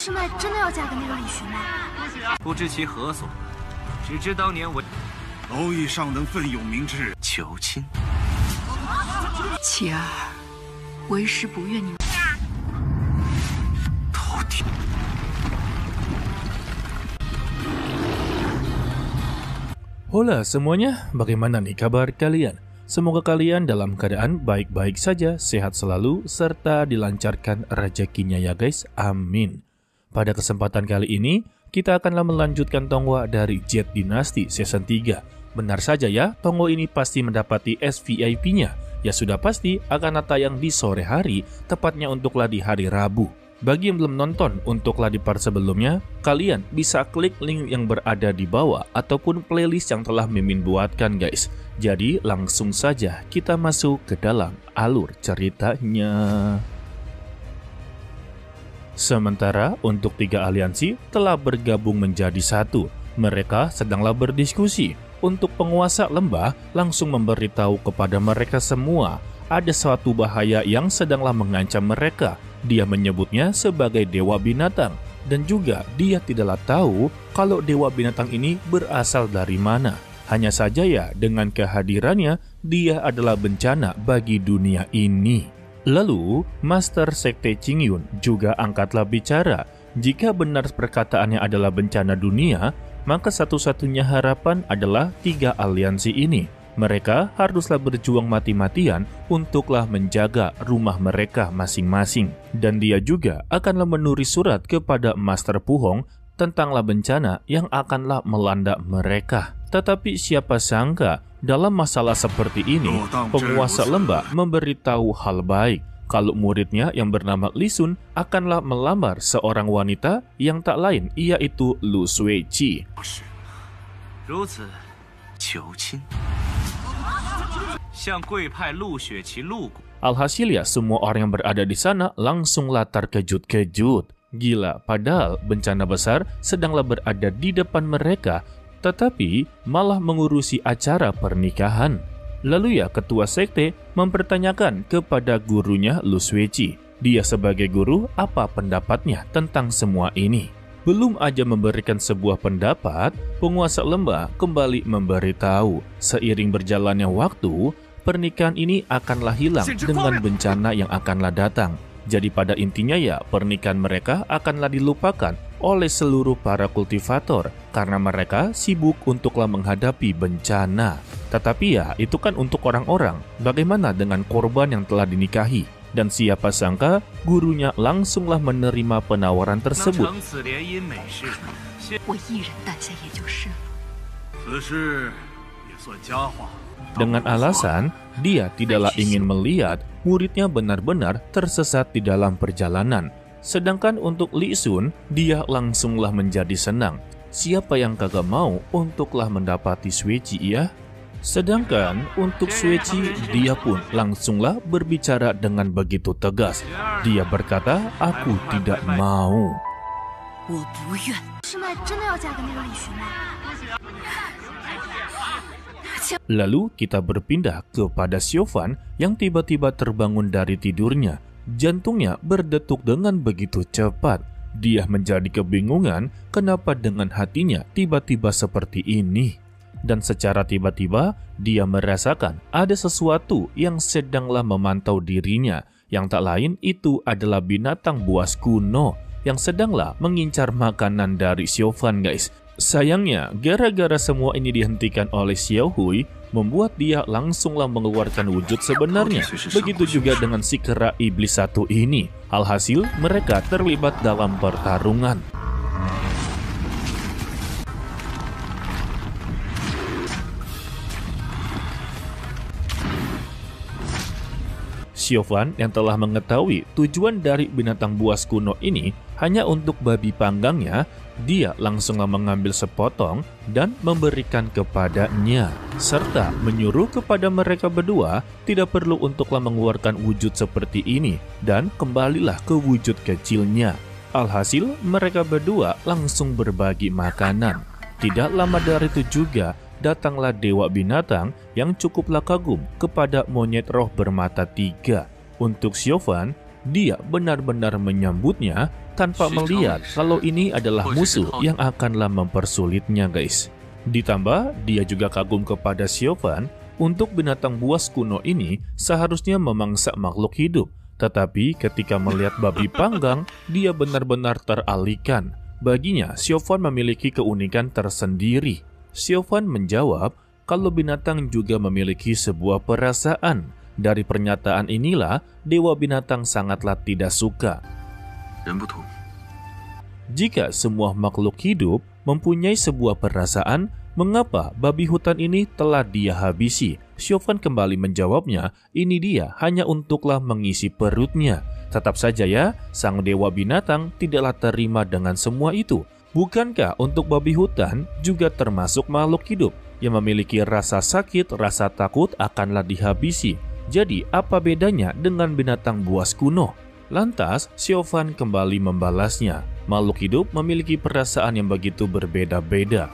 师妹真的要嫁给那个李寻吗？不知其何所，只知当年我蝼蚁尚能奋勇明志，求亲。琪儿，为师不愿你。头顶。Hola semuanya, bagaimana nih kabar kalian? Semoga kalian dalam keadaan baik-baik saja, sehat selalu, serta dilancarkan rezekinya ya guys, amin. Pada kesempatan kali ini, kita akanlah melanjutkan Tonghua dari Jet Dynasty Season 3. Benar saja ya, Tonghua ini pasti mendapati SVIP-nya. Ya sudah pasti akan tayang di sore hari, tepatnya untuklah di hari Rabu. Bagi yang belum nonton untuklah di part sebelumnya, kalian bisa klik link yang berada di bawah ataupun playlist yang telah Mimin buatkan guys. Jadi langsung saja kita masuk ke dalam alur ceritanya. Sementara untuk 3 aliansi telah bergabung menjadi satu. Mereka sedanglah berdiskusi. Untuk penguasa lembah langsung memberitahu kepada mereka semua ada suatu bahaya yang sedanglah mengancam mereka. Dia menyebutnya sebagai dewa binatang, dan juga dia tidaklah tahu kalau dewa binatang ini berasal dari mana. Hanya saja ya, dengan kehadirannya, dia adalah bencana bagi dunia ini. Lalu, Master Sekte Qingyun juga angkatlah bicara. Jika benar perkataannya adalah bencana dunia, maka satu-satunya harapan adalah 3 aliansi ini. Mereka haruslah berjuang mati-matian untuklah menjaga rumah mereka masing-masing. Dan dia juga akanlah menulis surat kepada Master Pu Hong tentanglah bencana yang akanlah melanda mereka. Tetapi siapa sangka dalam masalah seperti ini, penguasa lembah memberitahu hal baik. Kalau muridnya yang bernama Li Sun akanlah melamar seorang wanita yang tak lain yaitu Lu Suiqi. Alhasil ya, semua orang yang berada di sana langsunglah terkejut-kejut. Gila, padahal bencana besar sedanglah berada di depan mereka, tetapi malah mengurusi acara pernikahan. Lalu ya, ketua sekte mempertanyakan kepada gurunya Lu Suiqi. Dia sebagai guru, apa pendapatnya tentang semua ini? Belum aja memberikan sebuah pendapat, penguasa lembah kembali memberitahu. Seiring berjalannya waktu, pernikahan ini akanlah hilang dengan bencana yang akanlah datang. Jadi pada intinya ya, pernikahan mereka akanlah dilupakan oleh seluruh para kultivator karena mereka sibuk untuklah menghadapi bencana. Tetapi ya, itu kan untuk orang-orang. Bagaimana dengan korban yang telah dinikahi? Dan siapa sangka gurunya langsunglah menerima penawaran tersebut. Dengan alasan dia tidaklah ingin melihat muridnya benar-benar tersesat di dalam perjalanan. Sedangkan untuk Li Sun, dia langsunglah menjadi senang. Siapa yang kagak mau untuklah mendapati Suiqi ya? Sedangkan untuk Suiqi, dia pun langsunglah berbicara dengan begitu tegas. Dia berkata, aku tidak mau. Lalu kita berpindah kepada Xiaofan yang tiba-tiba terbangun dari tidurnya. Jantungnya berdetuk dengan begitu cepat. Dia menjadi kebingungan kenapa dengan hatinya tiba-tiba seperti ini. Dan secara tiba-tiba dia merasakan ada sesuatu yang sedanglah memantau dirinya. Yang tak lain itu adalah binatang buas kuno yang sedanglah mengincar makanan dari Xiaofan guys. Sayangnya, gara-gara semua ini dihentikan oleh Xiao Hui, membuat dia langsunglah mengeluarkan wujud sebenarnya. Begitu juga dengan si kera iblis satu ini. Alhasil, mereka terlibat dalam pertarungan. Xiaofan yang telah mengetahui tujuan dari binatang buas kuno ini hanya untuk babi panggangnya, dia langsunglah mengambil sepotong dan memberikan kepadanya, serta menyuruh kepada mereka berdua tidak perlu untuklah mengeluarkan wujud seperti ini dan kembalilah ke wujud kecilnya. Alhasil mereka berdua langsung berbagi makanan. Tidak lama dari itu juga datanglah dewa binatang yang cukuplah kagum kepada monyet roh bermata 3. Untuk Xiaofan, dia benar-benar menyambutnya tanpa melihat kalau ini adalah musuh yang akanlah mempersulitnya, guys. Ditambah, dia juga kagum kepada Siofan. Untuk binatang buas kuno ini seharusnya memangsa makhluk hidup. Tetapi ketika melihat babi panggang, dia benar-benar teralihkan. Baginya, Siofan memiliki keunikan tersendiri. Siofan menjawab kalau binatang juga memiliki sebuah perasaan. Dari pernyataan inilah, dewa binatang sangatlah tidak suka. Jika semua makhluk hidup mempunyai sebuah perasaan, mengapa babi hutan ini telah dia habisi? Siofan kembali menjawabnya, ini dia hanya untuklah mengisi perutnya. Tetap saja ya, sang dewa binatang tidaklah terima dengan semua itu. Bukankah untuk babi hutan juga termasuk makhluk hidup yang memiliki rasa sakit, rasa takut akanlah dihabisi? Jadi apa bedanya dengan binatang buas kuno? Lantas Siofan kembali membalasnya, makhluk hidup memiliki perasaan yang begitu berbeda-beda.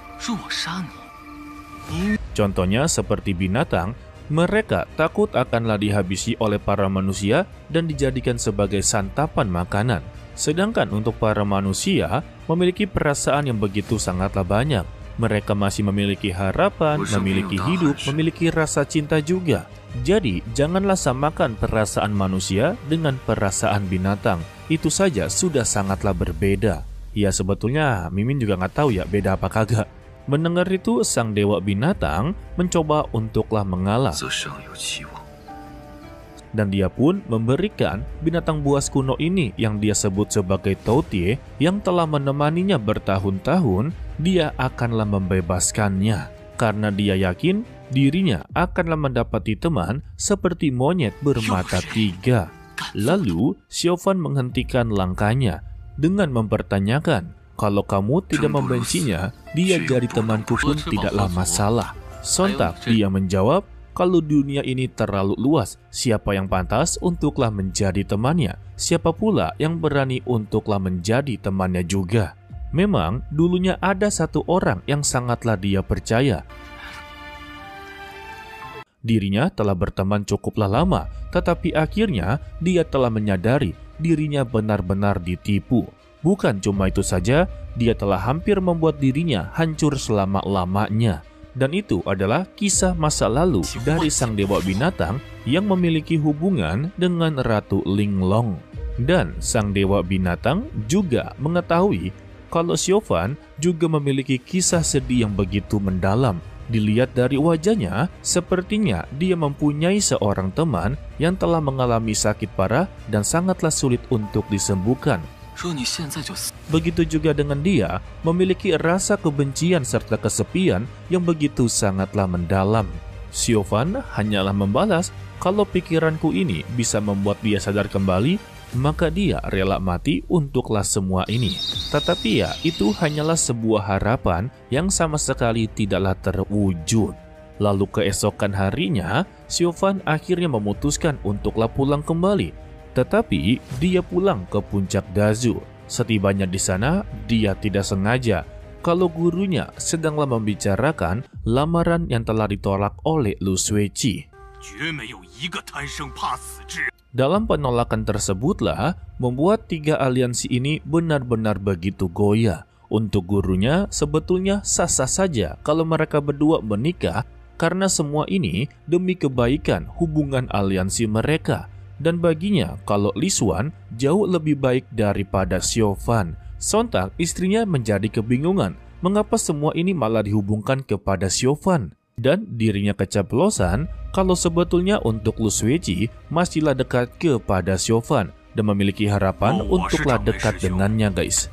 Contohnya seperti binatang, mereka takut akanlah dihabisi oleh para manusia dan dijadikan sebagai santapan makanan. Sedangkan untuk para manusia memiliki perasaan yang begitu sangatlah banyak. Mereka masih memiliki harapan, memiliki hidup, memiliki rasa cinta juga. Jadi janganlah samakan perasaan manusia dengan perasaan binatang. Itu saja sudah sangatlah berbeda. Ya sebetulnya Mimin juga nggak tahu ya beda apa kagak. Mendengar itu, sang dewa binatang mencoba untuklah mengalah. Dan dia pun memberikan binatang buas kuno ini yang dia sebut sebagai Toutie yang telah menemaninya bertahun-tahun, dia akanlah membebaskannya. Karena dia yakin dirinya akanlah mendapati teman seperti monyet bermata tiga. Lalu, Siofan menghentikan langkahnya dengan mempertanyakan, kalau kamu tidak membencinya, dia jadi temanku pun tidaklah masalah. Sontak dia menjawab, kalau dunia ini terlalu luas, siapa yang pantas untuklah menjadi temannya? Siapa pula yang berani untuklah menjadi temannya juga? Memang dulunya ada satu orang yang sangatlah dia percaya. Dirinya telah berteman cukuplah lama, tetapi akhirnya dia telah menyadari dirinya benar-benar ditipu. Bukan cuma itu saja, dia telah hampir membuat dirinya hancur selama-lamanya. Dan itu adalah kisah masa lalu dari sang dewa binatang yang memiliki hubungan dengan Ratu Linglong. Dan sang dewa binatang juga mengetahui kalau Siofan juga memiliki kisah sedih yang begitu mendalam. Dilihat dari wajahnya, sepertinya dia mempunyai seorang teman yang telah mengalami sakit parah dan sangatlah sulit untuk disembuhkan. Begitu juga dengan dia memiliki rasa kebencian serta kesepian yang begitu sangatlah mendalam. Siofan hanyalah membalas, kalau pikiranku ini bisa membuat dia sadar kembali, maka dia rela mati untuklah semua ini. Tetapi ya, itu hanyalah sebuah harapan yang sama sekali tidaklah terwujud. Lalu keesokan harinya, Siofan akhirnya memutuskan untuklah pulang kembali. Tetapi dia pulang ke puncak Dazu. Setibanya di sana, dia tidak sengaja kalau gurunya sedanglah membicarakan lamaran yang telah ditolak oleh Lu Suiqi. Dalam penolakan tersebutlah membuat tiga aliansi ini benar-benar begitu goyah. Untuk gurunya sebetulnya sah-sah saja kalau mereka berdua menikah karena semua ini demi kebaikan hubungan aliansi mereka. Dan baginya kalau Lisuan jauh lebih baik daripada Siofan. Sontak istrinya menjadi kebingungan mengapa semua ini malah dihubungkan kepada Siofan. Dan dirinya keceplosan kalau sebetulnya untuk Lu Suiqi masihlah dekat kepada Siofan dan memiliki harapan untuklah dekat dengannya, guys.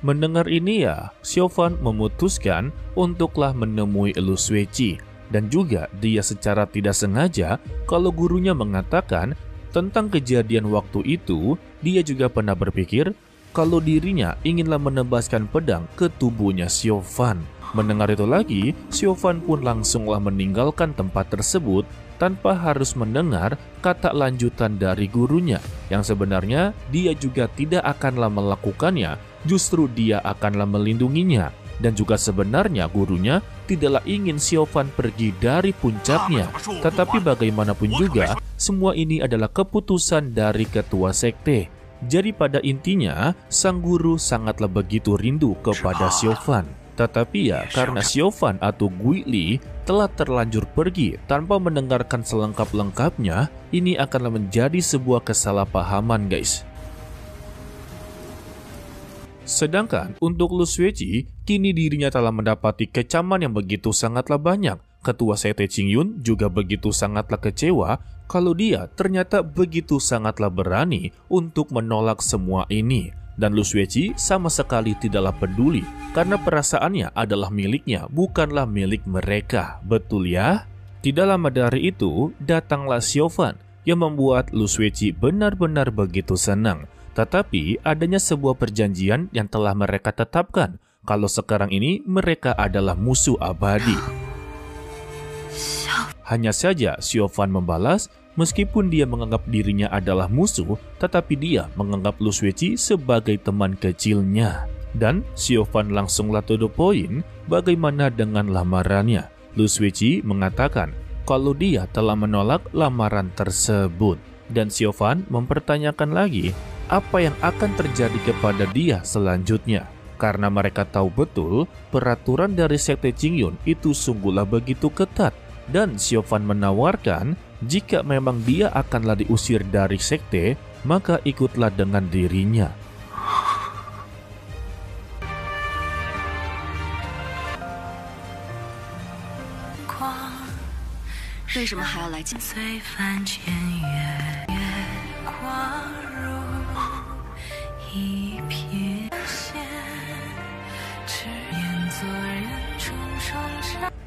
Mendengar ini ya, Siofan memutuskan untuklah menemui Lu Suiqi. Dan juga dia secara tidak sengaja kalau gurunya mengatakan tentang kejadian waktu itu, dia juga pernah berpikir kalau dirinya inginlah menebaskan pedang ke tubuhnya Siofan. Mendengar itu lagi, Siofan pun langsunglah meninggalkan tempat tersebut tanpa harus mendengar kata lanjutan dari gurunya yang sebenarnya dia juga tidak akanlah melakukannya, justru dia akanlah melindunginya. Dan juga sebenarnya gurunya tidaklah ingin Xiaofan pergi dari puncaknya. Tetapi bagaimanapun juga, semua ini adalah keputusan dari ketua sekte. Jadi pada intinya, sang guru sangatlah begitu rindu kepada Xiaofan. Tetapi ya, karena Xiaofan atau Gui Li telah terlanjur pergi tanpa mendengarkan selengkap-lengkapnya, ini akanlah menjadi sebuah kesalahpahaman, guys. Sedangkan untuk Lu Xueqi, kini dirinya telah mendapati kecaman yang begitu sangatlah banyak. Ketua sekte Qingyun juga begitu sangatlah kecewa kalau dia ternyata begitu sangatlah berani untuk menolak semua ini. Dan Lu Xueqi sama sekali tidaklah peduli karena perasaannya adalah miliknya, bukanlah milik mereka. Betul ya? Tidak lama dari itu, datanglah Xiaofan yang membuat Lu Xueqi benar-benar begitu senang. Tetapi adanya sebuah perjanjian yang telah mereka tetapkan kalau sekarang ini mereka adalah musuh abadi. Hanya saja Xiaofan membalas, meskipun dia menganggap dirinya adalah musuh, tetapi dia menganggap Lu Xueqi sebagai teman kecilnya. Dan Xiaofan langsunglah to the point, bagaimana dengan lamarannya. Lu Xueqi mengatakan kalau dia telah menolak lamaran tersebut. Dan Xiaofan mempertanyakan lagi apa yang akan terjadi kepada dia selanjutnya. Karena mereka tahu betul peraturan dari sekte Qingyun itu sungguhlah begitu ketat. Dan Xiaofan menawarkan jika memang dia akanlah diusir dari sekte, maka ikutlah dengan dirinya.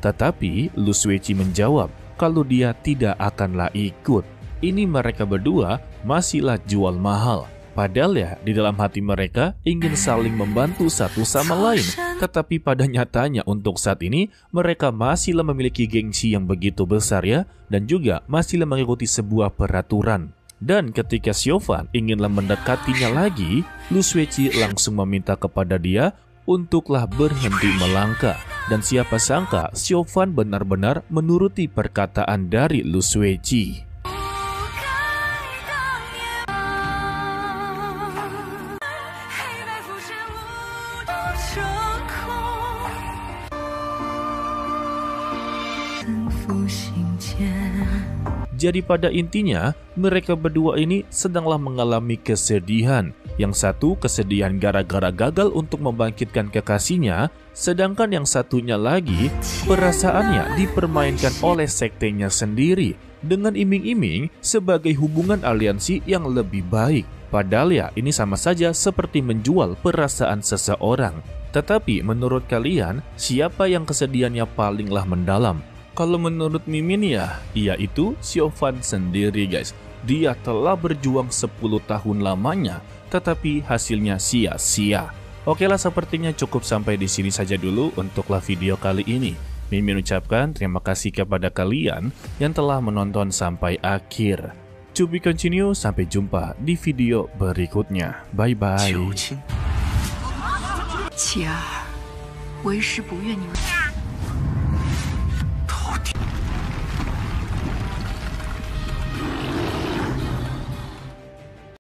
Tetapi Lu Xueqi menjawab kalau dia tidak akanlah ikut. Ini mereka berdua masihlah jual mahal. Padahal ya di dalam hati mereka ingin saling membantu satu sama lain. Tetapi pada nyatanya untuk saat ini mereka masihlah memiliki gengsi yang begitu besar ya. Dan juga masihlah mengikuti sebuah peraturan. Dan ketika Xiaofan inginlah mendekatinya lagi, Lu Xueqi langsung meminta kepada dia untuklah berhenti melangkah. Dan siapa sangka Xiaofan benar-benar menuruti perkataan dari Lu Xueqi. Jadi pada intinya mereka berdua ini sedanglah mengalami kesedihan. Yang satu kesedihan gara-gara gagal untuk membangkitkan kekasihnya, sedangkan yang satunya lagi perasaannya dipermainkan oleh sektenya sendiri dengan iming-iming sebagai hubungan aliansi yang lebih baik. Padahal ya ini sama saja seperti menjual perasaan seseorang. Tetapi menurut kalian siapa yang kesedihannya palinglah mendalam? Kalau menurut Mimin ya, yaitu Xiaofan sendiri guys. Dia telah berjuang 10 tahun lamanya, tetapi hasilnya sia-sia. Oke lah, sepertinya cukup sampai di sini saja dulu untuklah video kali ini. Mimin ucapkan terima kasih kepada kalian yang telah menonton sampai akhir. To be continue, sampai jumpa di video berikutnya. Bye bye. 琪儿，为师不愿你们。